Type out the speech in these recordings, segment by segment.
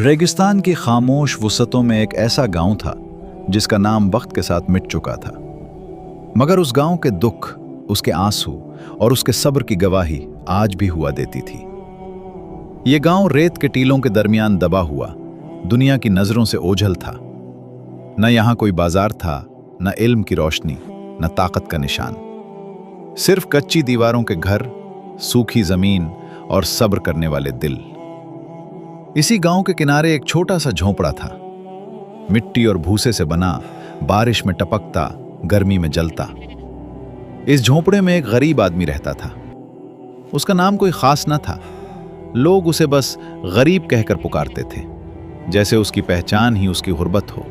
रेगिस्तान की खामोश वुसअतों में एक ऐसा गांव था जिसका नाम वक्त के साथ मिट चुका था, मगर उस गांव के दुख, उसके आंसू और उसके सब्र की गवाही आज भी हुआ देती थी। ये गांव रेत के टीलों के दरमियान दबा हुआ दुनिया की नजरों से ओझल था। न यहां कोई बाजार था, न इल्म की रोशनी, न ताकत का निशान। सिर्फ कच्ची दीवारों के घर, सूखी जमीन और सब्र करने वाले दिल। इसी गांव के किनारे एक छोटा सा झोंपड़ा था, मिट्टी और भूसे से बना, बारिश में टपकता, गर्मी में जलता। इस झोंपड़े में एक गरीब आदमी रहता था। उसका नाम कोई खास न था, लोग उसे बस गरीब कहकर पुकारते थे, जैसे उसकी पहचान ही उसकी गुर्बत हो।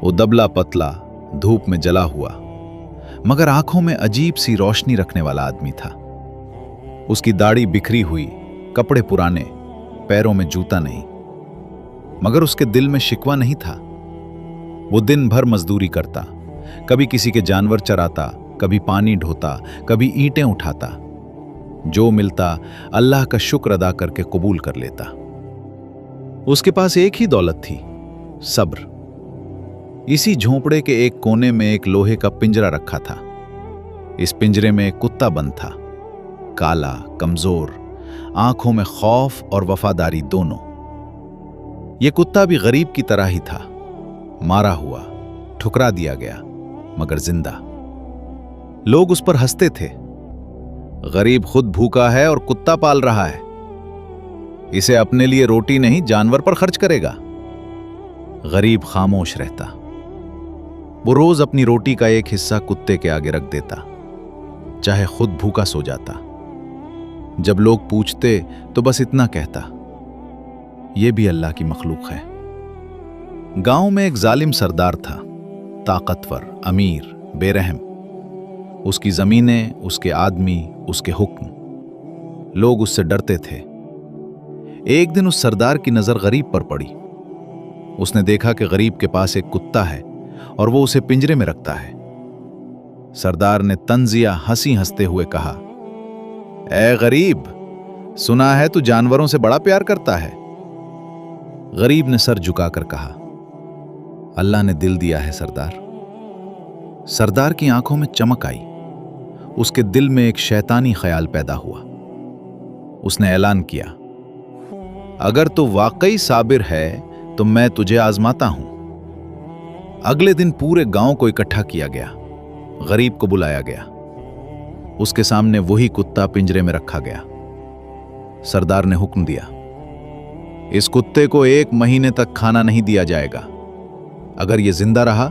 वो दबला पतला, धूप में जला हुआ, मगर आंखों में अजीब सी रोशनी रखने वाला आदमी था। उसकी दाढ़ी बिखरी हुई, कपड़े पुराने, पैरों में जूता नहीं, मगर उसके दिल में शिकवा नहीं था। वो दिन भर मजदूरी करता, कभी किसी के जानवर चराता, कभी पानी ढोता, कभी ईंटें उठाता। जो मिलता अल्लाह का शुक्र अदा करके कबूल कर लेता। उसके पास एक ही दौलत थी, सब्र। इसी झोंपड़े के एक कोने में एक लोहे का पिंजरा रखा था। इस पिंजरे में एक कुत्ता बंद था, काला, कमजोर, आंखों में खौफ और वफादारी दोनों। यह कुत्ता भी गरीब की तरह ही था, मारा हुआ, ठुकरा दिया गया, मगर जिंदा। लोग उस पर हंसते थे, गरीब खुद भूखा है और कुत्ता पाल रहा है, इसे अपने लिए रोटी नहीं जानवर पर खर्च करेगा। गरीब खामोश रहता। वो रोज अपनी रोटी का एक हिस्सा कुत्ते के आगे रख देता, चाहे खुद भूखा सो जाता। जब लोग पूछते तो बस इतना कहता, यह भी अल्लाह की मखलूक है। गांव में एक जालिम सरदार था, ताकतवर, अमीर, बेरहम। उसकी जमीनें, उसके आदमी, उसके हुक्म। लोग उससे डरते थे। एक दिन उस सरदार की नजर गरीब पर पड़ी। उसने देखा कि गरीब के पास एक कुत्ता है और वो उसे पिंजरे में रखता है। सरदार ने तंजिया हंसी हंसते हुए कहा, ऐ गरीब, सुना है तू जानवरों से बड़ा प्यार करता है। गरीब ने सर झुकाकर कहा, अल्लाह ने दिल दिया है सरदार। सरदार की आंखों में चमक आई। उसके दिल में एक शैतानी ख्याल पैदा हुआ। उसने ऐलान किया, अगर तू वाकई साबिर है तो मैं तुझे आजमाता हूं। अगले दिन पूरे गांव को इकट्ठा किया गया। गरीब को बुलाया गया। उसके सामने वही कुत्ता पिंजरे में रखा गया। सरदार ने हुक्म दिया, इस कुत्ते को 1 महीने तक खाना नहीं दिया जाएगा। अगर यह जिंदा रहा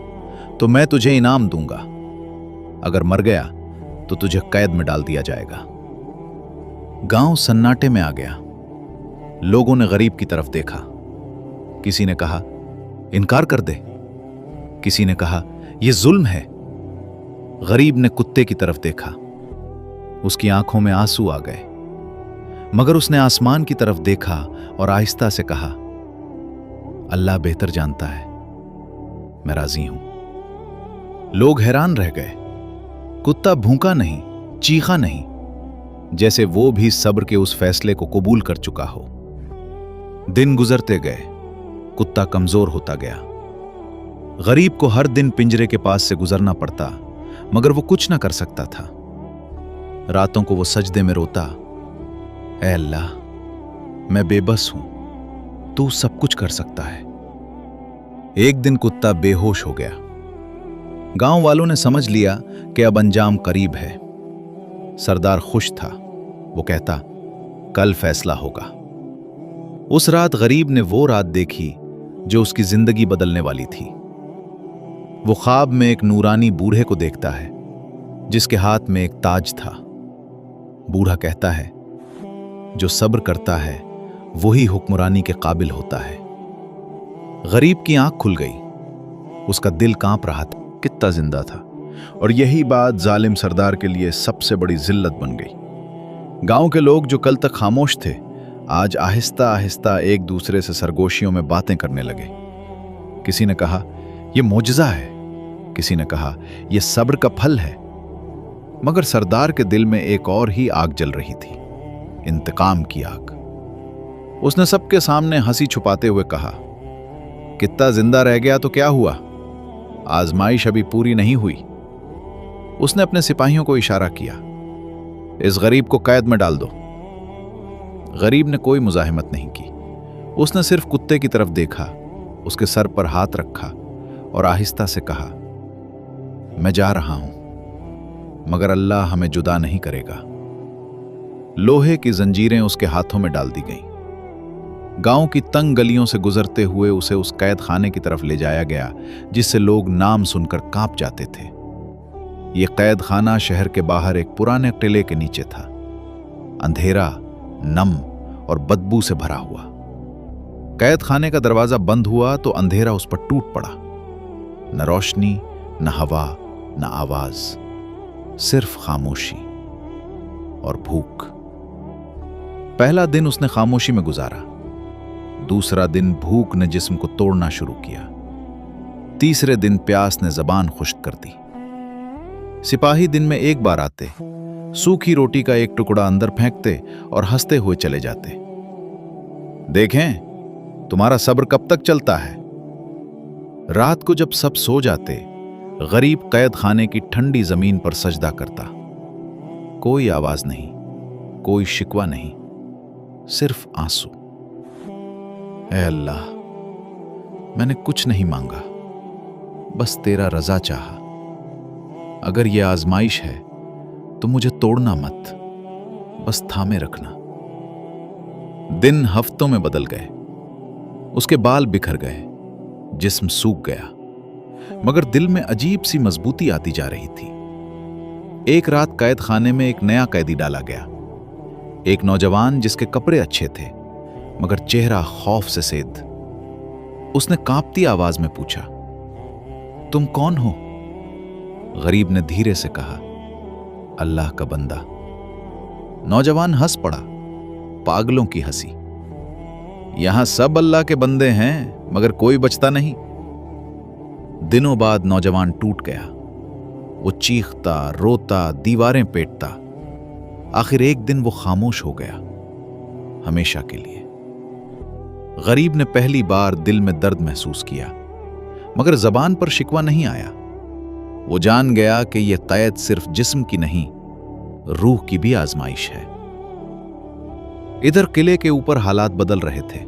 तो मैं तुझे इनाम दूंगा, अगर मर गया तो तुझे कैद में डाल दिया जाएगा। गांव सन्नाटे में आ गया। लोगों ने गरीब की तरफ देखा। किसी ने कहा, इनकार कर दे। किसी ने कहा, यह जुल्म है। गरीब ने कुत्ते की तरफ देखा। उसकी आंखों में आंसू आ गए, मगर उसने आसमान की तरफ देखा और आहिस्ता से कहा, अल्लाह बेहतर जानता है, मैं राजी हूं। लोग हैरान रह गए। कुत्ता भूखा नहीं, चीखा नहीं, जैसे वो भी सब्र के उस फैसले को कबूल कर चुका हो। दिन गुजरते गए, कुत्ता कमजोर होता गया। गरीब को हर दिन पिंजरे के पास से गुजरना पड़ता, मगर वो कुछ ना कर सकता था। रातों को वो सजदे में रोता, ऐ अल्लाह, मैं बेबस हूं, तू सब कुछ कर सकता है। एक दिन कुत्ता बेहोश हो गया। गांव वालों ने समझ लिया कि अब अंजाम करीब है। सरदार खुश था। वो कहता, कल फैसला होगा। उस रात गरीब ने वो रात देखी जो उसकी जिंदगी बदलने वाली थी। वो ख्वाब में एक नूरानी बूढ़े को देखता है, जिसके हाथ में एक ताज था। बूढ़ा कहता है, जो सब्र करता है वही हुक्मरानी के काबिल होता है। गरीब की आंख खुल गई। उसका दिल कांप रहा था, कितना जिंदा था। और यही बात जालिम सरदार के लिए सबसे बड़ी जिल्लत बन गई। गांव के लोग जो कल तक खामोश थे, आज आहिस्ता आहिस्ता एक दूसरे से सरगोशियों में बातें करने लगे। किसी ने कहा, यह मोजज़ा है। किसी ने कहा, यह सब्र का फल है। मगर सरदार के दिल में एक और ही आग जल रही थी, इंतकाम की आग। उसने सबके सामने हंसी छुपाते हुए कहा, कितना जिंदा रह गया तो क्या हुआ, आजमाइश अभी पूरी नहीं हुई। उसने अपने सिपाहियों को इशारा किया, इस गरीब को कैद में डाल दो। गरीब ने कोई मुजाहिमत नहीं की। उसने सिर्फ कुत्ते की तरफ देखा, उसके सर पर हाथ रखा और आहिस्ता से कहा, मैं जा रहा हूं, मगर अल्लाह हमें जुदा नहीं करेगा। लोहे की जंजीरें उसके हाथों में डाल दी गईं। गांव की तंग गलियों से गुजरते हुए उसे उस कैद खाने की तरफ ले जाया गया जिससे लोग नाम सुनकर कांप जाते थे। यह कैद खाना शहर के बाहर एक पुराने टिले के नीचे था, अंधेरा, नम और बदबू से भरा हुआ। कैद खाने का दरवाजा बंद हुआ तो अंधेरा उस पर टूट पड़ा। न रोशनी, न हवा, न आवाज, सिर्फ खामोशी और भूख। पहला दिन उसने खामोशी में गुजारा। दूसरा दिन भूख ने जिस्म को तोड़ना शुरू किया। तीसरे दिन प्यास ने जबान खुश्क कर दी। सिपाही दिन में एक बार आते, सूखी रोटी का एक टुकड़ा अंदर फेंकते और हंसते हुए चले जाते। देखें, तुम्हारा सब्र कब तक चलता है। रात को जब सब सो जाते, गरीब कैद खाने की ठंडी जमीन पर सजदा करता। कोई आवाज नहीं, कोई शिकवा नहीं, सिर्फ आंसू। ऐ अल्लाह, मैंने कुछ नहीं मांगा, बस तेरा रजा चाहा। अगर यह आजमाइश है तो मुझे तोड़ना मत, बस थामे रखना। दिन हफ्तों में बदल गए। उसके बाल बिखर गए, जिस्म सूख गया, मगर दिल में अजीब सी मजबूती आती जा रही थी। एक रात कैद खाने में एक नया कैदी डाला गया, एक नौजवान जिसके कपड़े अच्छे थे मगर चेहरा खौफ से सेध। उसने कांपती आवाज में पूछा, तुम कौन हो? गरीब ने धीरे से कहा, अल्लाह का बंदा। नौजवान हंस पड़ा, पागलों की हंसी। यहां सब अल्लाह के बंदे हैं मगर कोई बचता नहीं। दिनों बाद नौजवान टूट गया। वो चीखता, रोता, दीवारें पेटता। आखिर एक दिन वो खामोश हो गया, हमेशा के लिए। गरीब ने पहली बार दिल में दर्द महसूस किया, मगर जबान पर शिकवा नहीं आया। वो जान गया कि यह कैद सिर्फ जिस्म की नहीं, रूह की भी आजमाइश है। इधर किले के ऊपर हालात बदल रहे थे।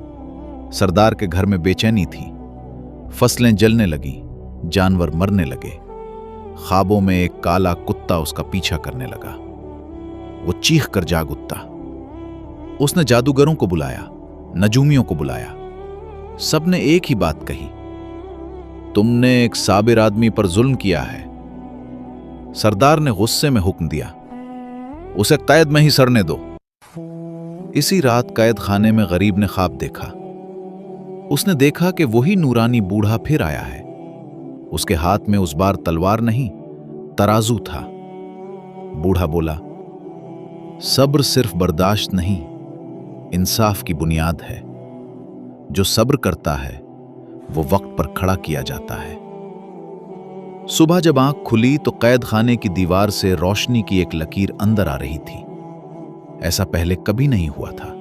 सरदार के घर में बेचैनी थी। फसलें जलने लगी, जानवर मरने लगे। ख्वाबों में एक काला कुत्ता उसका पीछा करने लगा। वो चीख कर जाग उठता। उसने जादूगरों को बुलाया, नजूमियों को बुलाया। सबने एक ही बात कही, तुमने एक साबिर आदमी पर जुल्म किया है। सरदार ने गुस्से में हुक्म दिया, उसे कैद में ही सड़ने दो। इसी रात कैद खाने में गरीब ने ख्वाब देखा। उसने देखा कि वही नूरानी बूढ़ा फिर आया है। उसके हाथ में उस बार तलवार नहीं, तराजू था। बूढ़ा बोला, सब्र सिर्फ बर्दाश्त नहीं, इंसाफ की बुनियाद है। जो सब्र करता है वो वक्त पर खड़ा किया जाता है। सुबह जब आंख खुली तो कैद खाने की दीवार से रोशनी की एक लकीर अंदर आ रही थी। ऐसा पहले कभी नहीं हुआ था।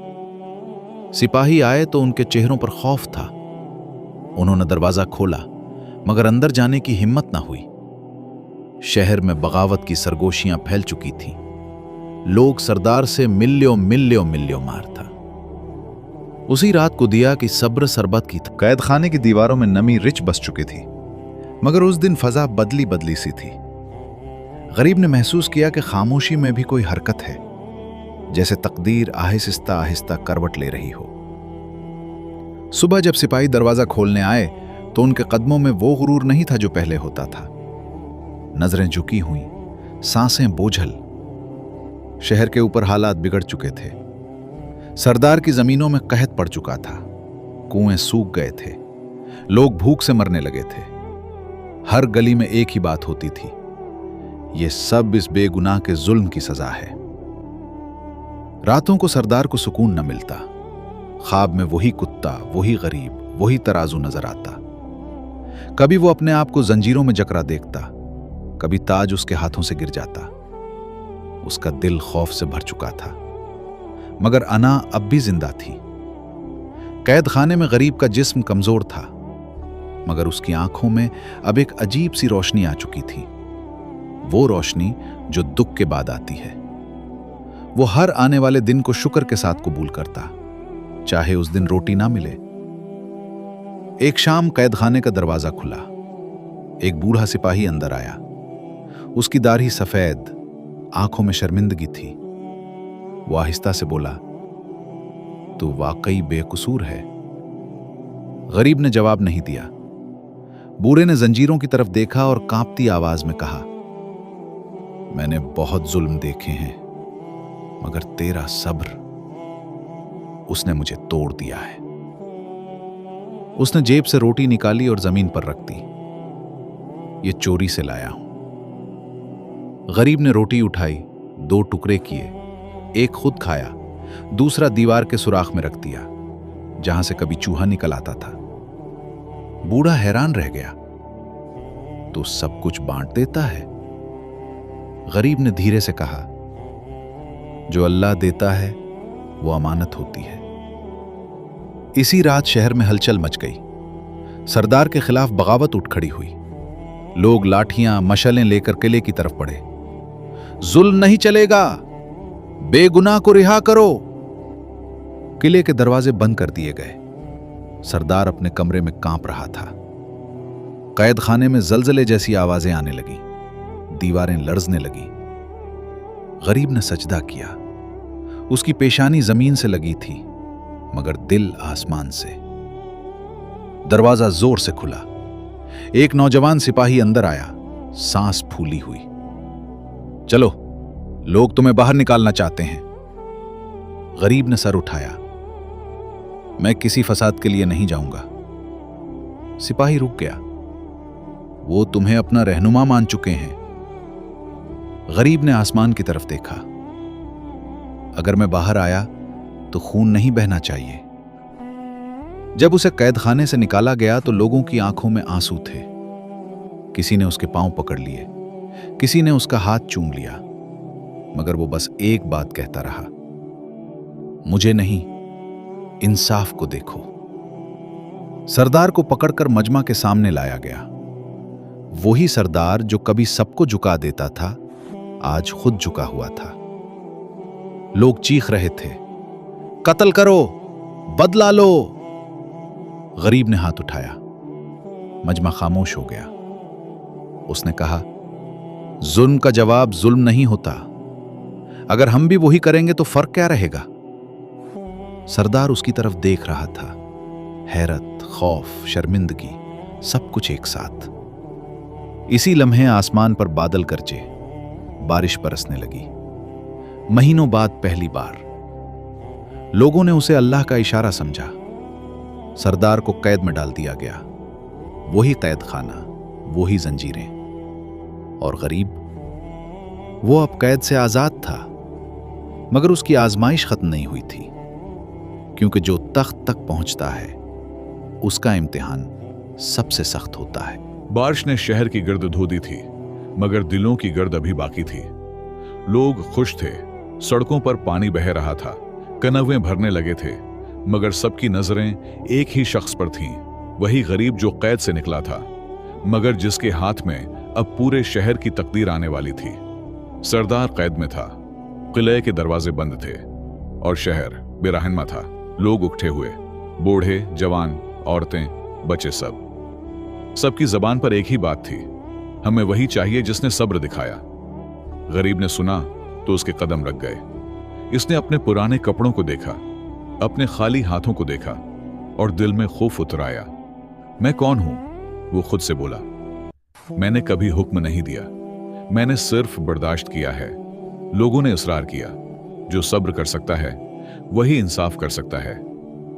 सिपाही आए तो उनके चेहरों पर खौफ था। उन्होंने दरवाजा खोला, मगर अंदर जाने की हिम्मत ना हुई। शहर में बगावत की सरगोशियां फैल चुकी थीं। लोग सरदार से मिल्यो मिल्यो मिल्यो मार था। उसी रात को दिया कि सब्र सरबत की था। कैद खाने की दीवारों में नमी रिच बस चुकी थी, मगर उस दिन फजा बदली बदली सी थी। गरीब ने महसूस किया कि खामोशी में भी कोई हरकत है, जैसे तकदीर आहिस्ता आहिस्ता करवट ले रही हो। सुबह जब सिपाही दरवाजा खोलने आए तो उनके कदमों में वो गुरूर नहीं था जो पहले होता था। नजरें झुकी हुई, सांसें बोझल। शहर के ऊपर हालात बिगड़ चुके थे। सरदार की जमीनों में कहत पड़ चुका था। कुएं सूख गए थे। लोग भूख से मरने लगे थे। हर गली में एक ही बात होती थी, ये सब इस बेगुनाह के जुल्म की सजा है। रातों को सरदार को सुकून न मिलता। ख्वाब में वही कुत्ता, वही गरीब, वही तराजू नजर आता। कभी वो अपने आप को जंजीरों में जकड़ा देखता, कभी ताज उसके हाथों से गिर जाता। उसका दिल खौफ से भर चुका था, मगर अना अब भी जिंदा थी। कैद खाने में गरीब का जिस्म कमजोर था, मगर उसकी आंखों में अब एक अजीब सी रोशनी आ चुकी थी। वो रोशनी जो दुख के बाद आती है। वो हर आने वाले दिन को शुक्र के साथ कबूल करता, चाहे उस दिन रोटी ना मिले। एक शाम कैद खाने का दरवाजा खुला। एक बूढ़ा सिपाही अंदर आया। उसकी दाढ़ी सफेद, आंखों में शर्मिंदगी थी। वो आहिस्ता से बोला, तू वाकई बेकसूर है। गरीब ने जवाब नहीं दिया। बूढ़े ने जंजीरों की तरफ देखा और कांपती आवाज में कहा, मैंने बहुत जुल्म देखे हैं, मगर तेरा सब्र, उसने मुझे तोड़ दिया है। उसने जेब से रोटी निकाली और जमीन पर रख दी। ये चोरी से लाया हूं। गरीब ने रोटी उठाई, 2 टुकड़े किए, एक खुद खाया, दूसरा दीवार के सुराख में रख दिया, जहां से कभी चूहा निकल आता था। बूढ़ा हैरान रह गया। तो सब कुछ बांट देता है? गरीब ने धीरे से कहा, जो अल्लाह देता है वो अमानत होती है। इसी रात शहर में हलचल मच गई। सरदार के खिलाफ बगावत उठ खड़ी हुई। लोग लाठियां, मशालें लेकर किले की तरफ बढ़े। जुल्म नहीं चलेगा, बेगुनाह को रिहा करो। किले के दरवाजे बंद कर दिए गए। सरदार अपने कमरे में कांप रहा था। कैद खाने में जलजले जैसी आवाजें आने लगी, दीवारें लर्जने लगी। गरीब ने सजदा किया। उसकी पेशानी जमीन से लगी थी, मगर दिल आसमान से। दरवाजा जोर से खुला। एक नौजवान सिपाही अंदर आया, सांस फूली हुई। चलो, लोग तुम्हें बाहर निकालना चाहते हैं। गरीब ने सर उठाया। मैं किसी फसाद के लिए नहीं जाऊंगा। सिपाही रुक गया। वो तुम्हें अपना रहनुमा मान चुके हैं। गरीब ने आसमान की तरफ देखा। अगर मैं बाहर आया तो खून नहीं बहना चाहिए। जब उसे कैद खाने से निकाला गया तो लोगों की आंखों में आंसू थे। किसी ने उसके पांव पकड़ लिए, किसी ने उसका हाथ चूम लिया, मगर वो बस एक बात कहता रहा, मुझे नहीं, इंसाफ को देखो। सरदार को पकड़कर मजमा के सामने लाया गया। वही सरदार जो कभी सबको झुका देता था, आज खुद झुका हुआ था। लोग चीख रहे थे, कत्ल करो, बदला लो। गरीब ने हाथ उठाया। मजमा खामोश हो गया। उसने कहा, जुल्म का जवाब जुल्म नहीं होता। अगर हम भी वही करेंगे तो फर्क क्या रहेगा? सरदार उसकी तरफ देख रहा था। हैरत, खौफ, शर्मिंदगी, सब कुछ एक साथ। इसी लम्हे आसमान पर बादल गरजे, बारिश बरसने लगी। महीनों बाद पहली बार लोगों ने उसे अल्लाह का इशारा समझा। सरदार को कैद में डाल दिया गया। वही कैद खाना, वही जंजीरें। और गरीब, वो अब कैद से आजाद था, मगर उसकी आजमाइश खत्म नहीं हुई थी, क्योंकि जो तख्त तक पहुंचता है उसका इम्तिहान सबसे सख्त होता है। बारिश ने शहर की गर्द धो दी थी, मगर दिलों की गर्द अभी बाकी थी। लोग खुश थे, सड़कों पर पानी बह रहा था, कनवें भरने लगे थे, मगर सबकी नजरें एक ही शख्स पर थीं, वही गरीब जो कैद से निकला था, मगर जिसके हाथ में अब पूरे शहर की तकदीर आने वाली थी। सरदार कैद में था, किले के दरवाजे बंद थे और शहर बेरहनमा था। लोग उकठे हुए, बूढ़े, जवान, औरतें, बच्चे, सबकी जबान पर एक ही बात थी, हमें वही चाहिए जिसने सब्र दिखाया। गरीब ने सुना तो उसके कदम रख गए। इसने अपने पुराने कपड़ों को देखा, अपने खाली हाथों को देखा और दिल में खौफ उतराया। मैं कौन हूं? वो खुद से बोला। मैंने कभी हुक्म नहीं दिया, मैंने सिर्फ बर्दाश्त किया है। लोगों ने इसरार किया, जो सब्र कर सकता है वही इंसाफ कर सकता है।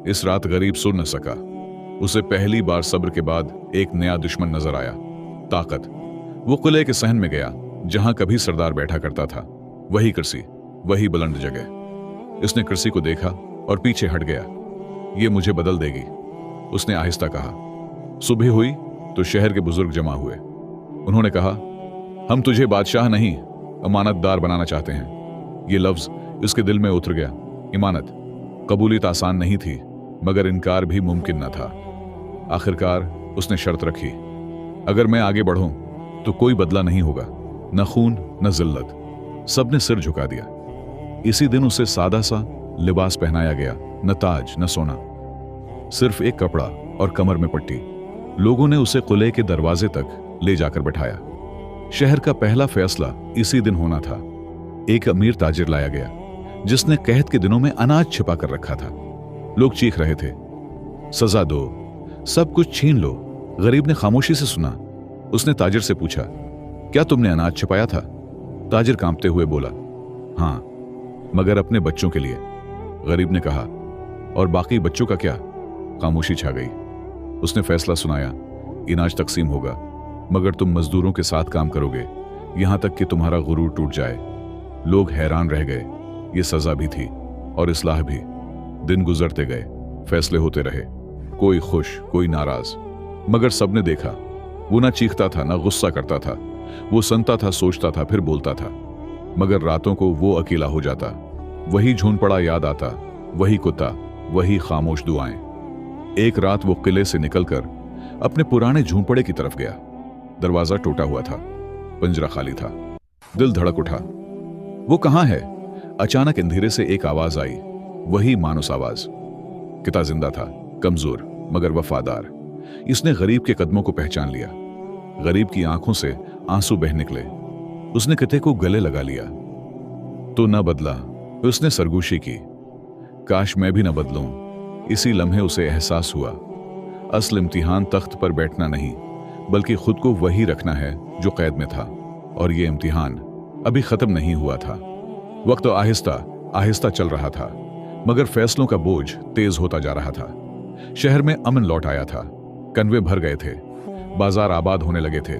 इस रात गरीब सो न सका। उसे पहली बार सब्र के बाद एक नया दुश्मन नजर आया, ताकत। वो किले के सहन में गया, जहां कभी सरदार बैठा करता था। वही कुर्सी, वही बुलंद जगह। इसने कुर्सी को देखा और पीछे हट गया। ये मुझे बदल देगी, उसने आहिस्ता कहा। सुबह हुई तो शहर के बुजुर्ग जमा हुए। उन्होंने कहा, हम तुझे बादशाह नहीं, अमानतदार बनाना चाहते हैं। ये लफ्ज इसके दिल में उतर गया। इमानत, कबूलियत आसान नहीं थी, मगर इनकार भी मुमकिन न था। आखिरकार उसने शर्त रखी, अगर मैं आगे बढ़ूं तो कोई बदला नहीं होगा, न खून न जिल्लत। सबने सिर झुका दिया। इसी दिन उसे सादा सा लिबास पहनाया गया, न ताज न सोना, सिर्फ एक कपड़ा और कमर में पट्टी। लोगों ने उसे किले के दरवाजे तक ले जाकर बैठाया। शहर का पहला फैसला इसी दिन होना था। एक अमीर ताजिर लाया गया जिसने कहत के दिनों में अनाज छिपा कर रखा था। लोग चीख रहे थे, सजा दो, सब कुछ छीन लो। गरीब ने खामोशी से सुना। उसने ताजिर से पूछा, क्या तुमने अनाज छिपाया था? ताजिर कांपते हुए बोला, हां, मगर अपने बच्चों के लिए। गरीब ने कहा, और बाकी बच्चों का क्या? खामोशी छा गई। उसने फैसला सुनाया, अनाज तकसीम होगा, मगर तुम मजदूरों के साथ काम करोगे, यहां तक कि तुम्हारा गुरूर टूट जाए। लोग हैरान रह गए। ये सजा भी थी और इस्लाह भी। दिन गुजरते गए, फैसले होते रहे, कोई खुश कोई नाराज, मगर सबने देखा, वो ना चीखता था ना गुस्सा करता था। वो सुनता था, सोचता था, फिर बोलता था। मगर रातों को वो अकेला हो जाता, वही झूनपड़ा याद आता, वही कुत्ता, वही खामोश दुआएं। एक रात वो किले से निकलकर अपने पुराने झूनपड़े की तरफ गया। दरवाजा टूटा हुआ था, पिंजरा खाली था। दिल धड़क उठा, वो कहां है? अचानक अंधेरे से एक आवाज आई, वही मानुस आवाज। किता जिंदा था, कमजोर मगर वफादार। इसने गरीब के कदमों को पहचान लिया। गरीब की आंखों से आंसू बह निकले। उसने किते को गले लगा लिया। तो न बदला, उसने सरगोशी की, काश मैं भी न बदलूं। इसी लम्हे उसे एहसास हुआ, असल इम्तिहान तख्त पर बैठना नहीं, बल्कि खुद को वही रखना है जो कैद में था। और ये इम्तिहान अभी खत्म नहीं हुआ था। वक्त आहिस्ता आहिस्ता चल रहा था, मगर फैसलों का बोझ तेज होता जा रहा था। शहर में अमन लौट आया था, कन्वे भर गए थे, बाजार आबाद होने लगे थे,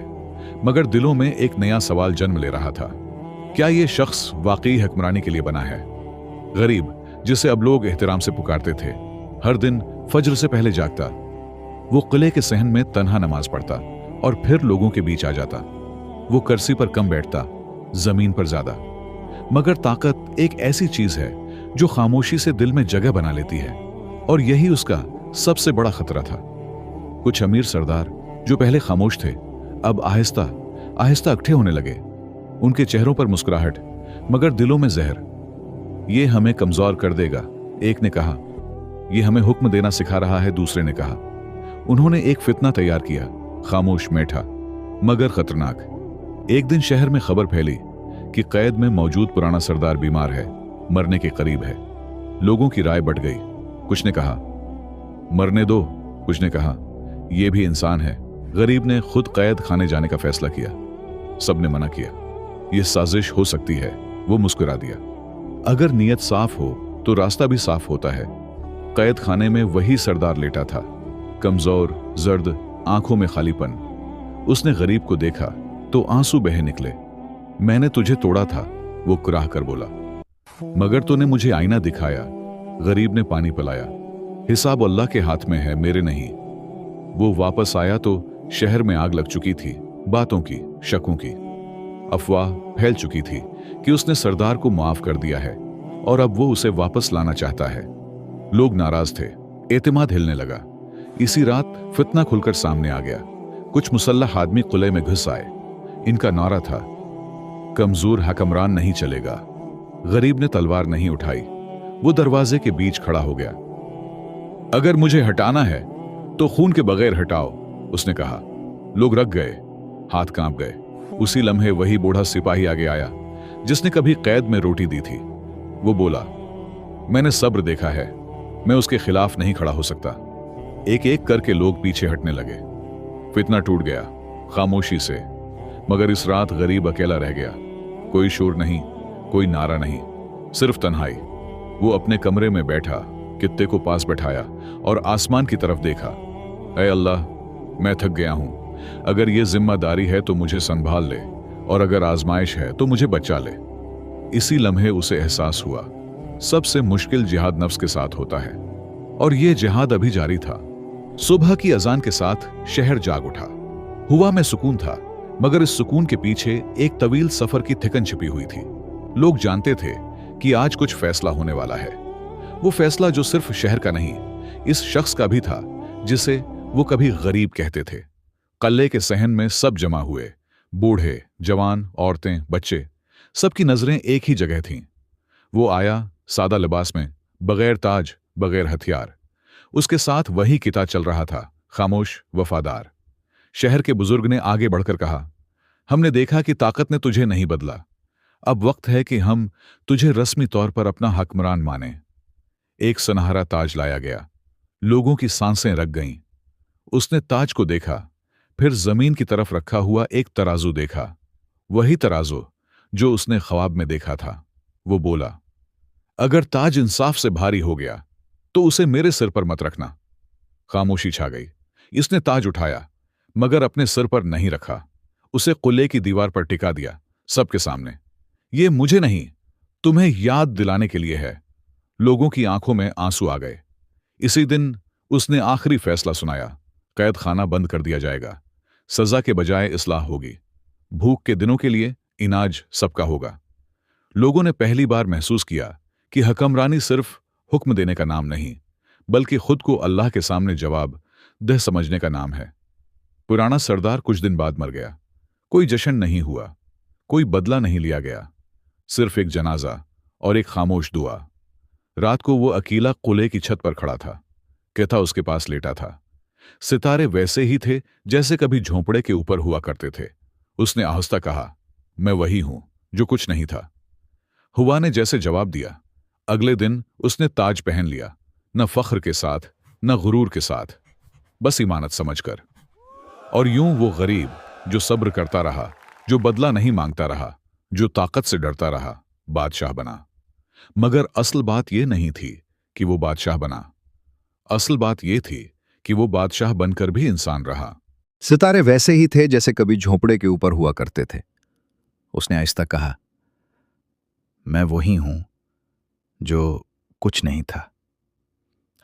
मगर दिलों में एक नया सवाल जन्म ले रहा था, क्या ये शख्स वाकई हुक्मरानी के लिए बना है? गरीब, जिसे अब लोग एहतराम से पुकारते थे, हर दिन फज्र से पहले जागता। वो किले के सहन में तन्हा नमाज पढ़ता और फिर लोगों के बीच आ जाता। वो कुर्सी पर कम बैठता, जमीन पर ज्यादा। मगर ताकत एक ऐसी चीज है जो खामोशी से दिल में जगह बना लेती है, और यही उसका सबसे बड़ा खतरा था। कुछ अमीर सरदार जो पहले खामोश थे, अब आहिस्ता आहिस्ता अकट्ठे होने लगे। उनके चेहरों पर मुस्कुराहट, मगर दिलों में जहर। ये हमें कमजोर कर देगा, एक ने कहा। ये हमें हुक्म देना सिखा रहा है, दूसरे ने कहा। उन्होंने एक फितना तैयार किया, खामोश, मीठा, मगर खतरनाक। एक दिन शहर में खबर फैली कि कैद में मौजूद पुराना सरदार बीमार है, मरने के करीब है। लोगों की राय बट गई। कुछ ने कहा, मरने दो, कुछ ने कहा, यह भी इंसान है। गरीब ने खुद कैद खाने जाने का फैसला किया। सबने मना किया, यह साजिश हो सकती है। वो मुस्कुरा दिया। अगर नीयत साफ हो तो रास्ता भी साफ होता है। कैद खाने में वही सरदार लेटा था, कमजोर, जर्द, आंखों में खालीपन। उसने गरीब को देखा तो आंसू बहे निकले। मैंने तुझे तोड़ा था, वो कुराह कर बोला, मगर तूने मुझे आईना दिखाया। गरीब ने पानी पिलाया। हिसाब अल्लाह के हाथ में है, मेरे नहीं। वो वापस आया तो शहर में आग लग चुकी थी, बातों की, शकों की। अफवाह फैल चुकी थी कि उसने सरदार को माफ कर दिया है और अब वो उसे वापस लाना चाहता है। लोग नाराज थे, एतमाद हिलने लगा। इसी रात फितना खुलकर सामने आ गया। कुछ मुसल्लह आदमी किले में घुस आए। इनका नारा था, कमजोर हुक्मरान नहीं चलेगा। गरीब ने तलवार नहीं उठाई। वो दरवाजे के बीच खड़ा हो गया। अगर मुझे हटाना है तो खून के बगैर हटाओ, उसने कहा। लोग रख गए, हाथ कांप गए। उसी लम्हे वही बूढ़ा सिपाही आगे आया जिसने कभी कैद में रोटी दी थी। वो बोला, मैंने सब्र देखा है, मैं उसके खिलाफ नहीं खड़ा हो सकता। एक एक करके लोग पीछे हटने लगे। फितना टूट गया, खामोशी से। मगर इस रात गरीब अकेला रह गया। कोई शोर नहीं, कोई नारा नहीं, सिर्फ तन्हाई। वो अपने कमरे में बैठा, कित्ते को पास बैठाया और आसमान की तरफ देखा। ऐ अल्लाह, मैं थक गया हूं। अगर ये जिम्मेदारी है तो मुझे संभाल ले, और अगर आजमाइश है तो मुझे बचा ले। इसी लम्हे उसे एहसास हुआ, सबसे मुश्किल जिहाद नफ्स के साथ होता है, और ये जिहाद अभी जारी था। सुबह की अजान के साथ शहर जाग उठा। हुआ में सुकून था, मगर इस सुकून के पीछे एक तवील सफर की थिकन छिपी हुई थी। लोग जानते थे कि आज कुछ फैसला होने वाला है। वो फैसला जो सिर्फ शहर का नहीं, इस शख्स का भी था जिसे वो कभी गरीब कहते थे। कल्ले के सहन में सब जमा हुए, बूढ़े, जवान, औरतें, बच्चे, सबकी नजरें एक ही जगह थीं। वो आया सादा लिबास में, बगैर ताज, बगैर हथियार। उसके साथ वही किता चल रहा था, खामोश, वफादार। शहर के बुजुर्ग ने आगे बढ़कर कहा, हमने देखा कि ताकत ने तुझे नहीं बदला। अब वक्त है कि हम तुझे रस्मी तौर पर अपना हकमरान माने। एक सुनहरा ताज लाया गया। लोगों की सांसें रक गईं। उसने ताज को देखा, फिर जमीन की तरफ रखा हुआ एक तराजू देखा, वही तराजू जो उसने ख्वाब में देखा था। वो बोला, अगर ताज इंसाफ से भारी हो गया तो उसे मेरे सिर पर मत रखना। खामोशी छा गई। इसने ताज उठाया, मगर अपने सिर पर नहीं रखा। उसे कुल्ले की दीवार पर टिका दिया, सबके सामने। ये मुझे नहीं, तुम्हें याद दिलाने के लिए है। लोगों की आंखों में आंसू आ गए। इसी दिन उसने आखिरी फैसला सुनाया, कैद खाना बंद कर दिया जाएगा। सजा के बजाय इस्लाह होगी। भूख के दिनों के लिए इनाज सबका होगा। लोगों ने पहली बार महसूस किया कि हकमरानी सिर्फ हुक्म देने का नाम नहीं, बल्कि खुद को अल्लाह के सामने जवाब दह समझने का नाम है। पुराना सरदार कुछ दिन बाद मर गया। कोई जश्न नहीं हुआ, कोई बदला नहीं लिया गया, सिर्फ एक जनाजा और एक खामोश दुआ। रात को वो अकेला कुले की छत पर खड़ा था। किता उसके पास लेटा था। सितारे वैसे ही थे जैसे कभी झोंपड़े के ऊपर हुआ करते थे। उसने आहिस्ता कहा, मैं वही हूं जो कुछ नहीं था। हुआ ने जैसे जवाब दिया। अगले दिन उसने ताज पहन लिया, न फख्र के साथ, न गुरूर के साथ, बस इमानत समझकर। और यूं वो गरीब जो सब्र करता रहा, जो बदला नहीं मांगता रहा, जो ताकत से डरता रहा, बादशाह बना। मगर असल बात यह नहीं थी कि वो बादशाह बना। असल बात यह थी कि वो बादशाह बनकर भी इंसान रहा। सितारे वैसे ही थे जैसे कभी झोंपड़े के ऊपर हुआ करते थे। उसने आहिस्ता कहा, मैं वही हूं जो कुछ नहीं था।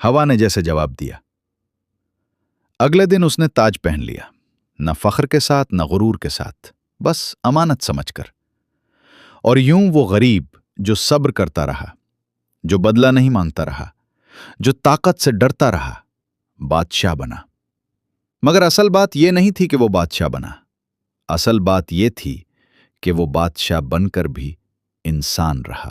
हवा ने जैसे जवाब दिया। अगले दिन उसने ताज पहन लिया, न फख्र के साथ, न गुरूर के साथ, बस अमानत समझकर। और यूं वो गरीब जो सब्र करता रहा, जो बदला नहीं मांगता रहा, जो ताकत से डरता रहा, बादशाह बना। मगर असल बात यह नहीं थी कि वो बादशाह बना। असल बात यह थी कि वो बादशाह बनकर भी इंसान रहा।